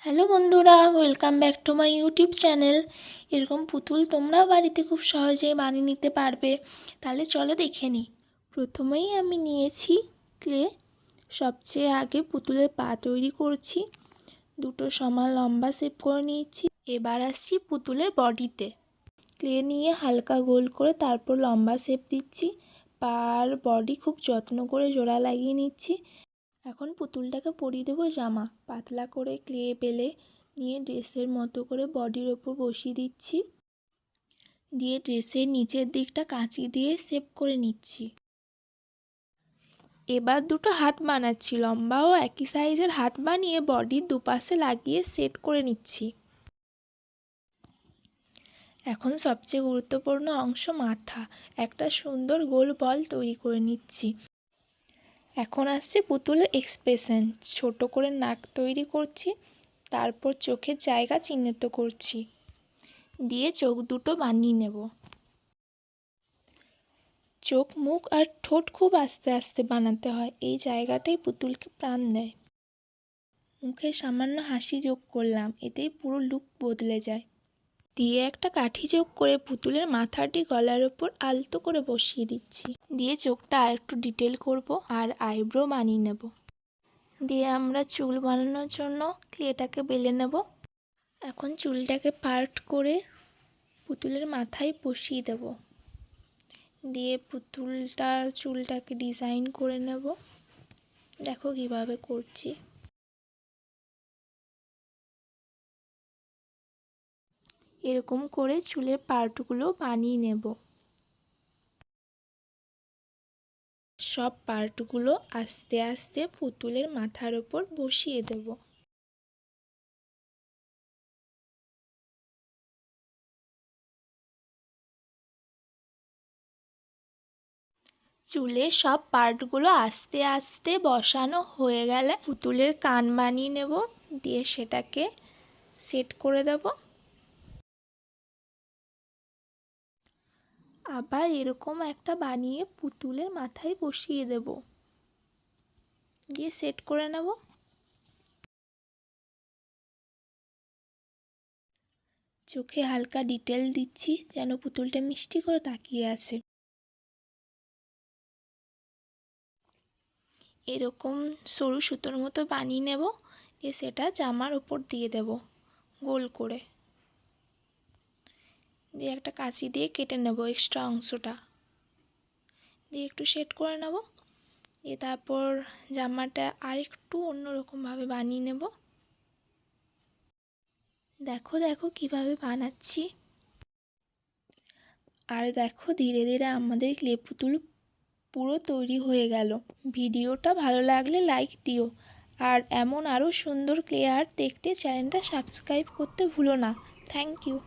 Hello বন্ধুরা, welcome back to my YouTube channel. এরকম পুতুল তোমরাও বাড়িতে খুব সহজেই বানিয়ে নিতে পারবে। তাহলে চলো দেখে নিই। প্রথমেই আমি নিয়েছি ক্লে। সবচেয়ে আগে পুতুলের পা তৈরি করছি। দুটো সমান লম্বা শেপ করে নিয়েছি। এবার আসছি পুতুলের বডিতে। ক্লে নিয়ে হালকা গোল করে তারপর লম্বা শেপ দিচ্ছি। পা আর বডি খুব যত্ন করে জোড়া লাগিয়ে নিচ্ছি। এখন পুতুলটাকে পরিয়ে দেবো জামা। পাতলা করে ক্লে বেলে নিয়ে ড্রেসের মতো করে বডির ওপর বসিয়ে দিচ্ছি। দিয়ে ড্রেসের নিচের দিকটা কাঁচি দিয়ে শেপ করে নিচ্ছি। এবার দুটো হাত বানাচ্ছি। লম্বা ও একই সাইজের হাত বানিয়ে বডির দুপাশে লাগিয়ে সেট করে নিচ্ছি। এখন সবচেয়ে গুরুত্বপূর্ণ অংশ মাথা। একটা সুন্দর গোল বল তৈরি করে নিচ্ছি। এখন আসছে পুতুলের এক্সপ্রেশন। ছোট করে নাক তৈরি করছি, তারপর চোখের জায়গা চিহ্নিত করছি, দিয়ে চোখ দুটো বানিয়ে নেব। চোখ, মুখ আর ঠোঁট খুব আস্তে আস্তে বানাতে হয়, এই জায়গাটাই পুতুলকে প্রাণ দেয়। মুখে সামান্য হাসি যোগ করলাম, এতেই পুরো লুক বদলে যায়। দিয়ে একটা কাঠি যোগ করে পুতুলের মাথাটি গলার ওপর আলতো করে বসিয়ে দিচ্ছি। দিয়ে চোখটা আর একটু ডিটেল করব আর আইব্রো বানিয়ে নেব। দিয়ে আমরা চুল বানানোর জন্য ক্লেটাকে বেলে নেব। এখন চুলটাকে পার্ট করে পুতুলের মাথায় বসিয়ে দেব। দিয়ে চুলটাকে ডিজাইন করে নেব। দেখো কিভাবে করছি। এরকম করে চুলের পার্টগুলো বানিয়ে নেব। সব পার্টগুলো আস্তে আস্তে পুতুলের মাথার ওপর বসিয়ে দেব। চুলের সব পার্টগুলো আস্তে আস্তে বসানো হয়ে গেলে পুতুলের কান বানিয়ে নেব। দিয়ে সেটাকে সেট করে দেব। আবার এরকম একটা বানিয়ে পুতুলের মাথায় বসিয়ে দেব, দিয়ে সেট করে নেব। চোখে হালকা ডিটেল দিচ্ছি যেন পুতুলটা মিষ্টি করে তাকিয়ে আছে। এরকম সরু সুতোর মতো বানিয়ে নেব, দিয়ে সেটা জামার ওপর দিয়ে দেব গোল করে। দিয়ে একটা কাঁচি দিয়ে কেটে নেব এক্সট্রা অংশটা, দিয়ে একটু সেট করে নেব। দিয়ে তারপর জামাটা আরেকটু অন্যরকমভাবে বানিয়ে নেব। দেখো দেখো কিভাবে বানাচ্ছি। আর দেখো ধীরে ধীরে আমাদের ক্লে পুতুল পুরো তৈরি হয়ে গেল। ভিডিওটা ভালো লাগলে লাইক দিও, আর এমন আরও সুন্দর ক্লে আর্ট দেখতে চ্যানেলটা সাবস্ক্রাইব করতে ভুলো না। Thank you.